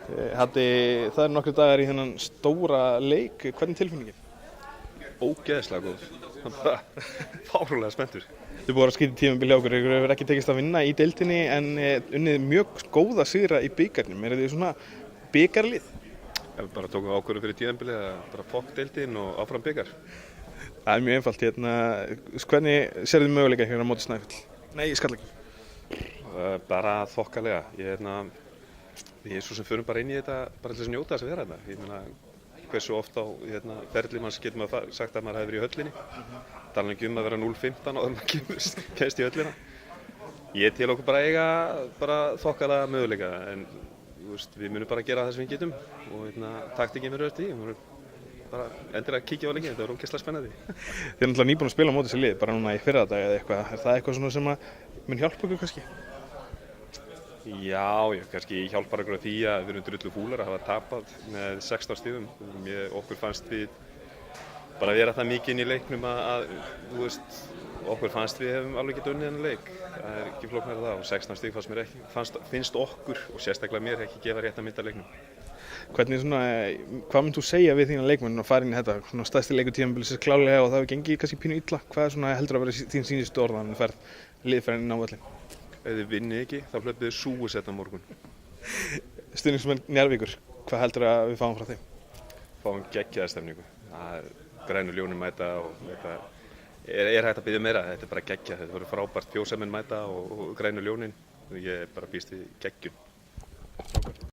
Það nokkru dagar í þennan stóra leik. Hvernig tilfinningin? Ógeðslega góð. Bara fáránlega spenntur. Þið búið að skýta tímabil hjá okkur. Ykkur hefur ekki tekist að vinna í deildinni en unnið mjög góða sigra í bikarnum. Eru þið svona bikarlið? Við bara tókum ákvörðun fyrir tímabilið að bara fokk deildin og áfram bikar. Það er mjög einfalt. Hvernig sérðu þið möguleika hérna á móti Snæfell? Nei, Skallagrími. Bara þokkalega. Við svo sem förum bara inn í þetta bara til þess að njóta þess að vera þetta. Ég meina, hversu oft á ferli manns getur maður sagt að maður hefur verið í höllinni. Tala ekki að vera 0-15 áður en maður kemst í höllina. Ég tel okkur bara eiga þokkalega möguleika en við munum bara gera það sem við getum og taktikinn verður eftir því. Við munum bara endilega kíkja á leikinn, þetta var ógeðslega spennandi. Þið erum náttúrulega nýbúin að spila á móti þessi lið, bara núna í fyrradag eða eitthvað. Er það eitthvað svona sem mun hjálpa ykkur kannski? Já, kannski hjálpar okkur því að við erum drullu fúlar að hafa tapað með 16 stigum. Okkur fannst við bara vera það mikið inn í leiknum að okkur fannst við hefum alveg getað unnið þennan leik. Það er ekki flóknara það og 16 stig finnst okkur og sérstaklega mér ekki gefa rétt að mynda leiknum. Hvað mynd þú segja við þína leikmenn að fara inn í þetta stærsti leikur tímabilsins klárlega og það hefur gengið kannski pínu illa? Hvað heldur að vera þín sínustu orð þannig að liðferðin inn á völlinn? Ef þið vinnið ekki, þá hlaupið þið súgusett á morgun. Stuðningsmenn Njarðvíkur, hvað heldur að við fáum frá þeim? Fáum geggjaða stemningu. Grænu ljónin mæta og þetta er hægt að biðja meira. Þetta er bara geggjað. Þetta voru frábært fjósamenn mæta og grænu ljónin. Ég bara býst við geggjun.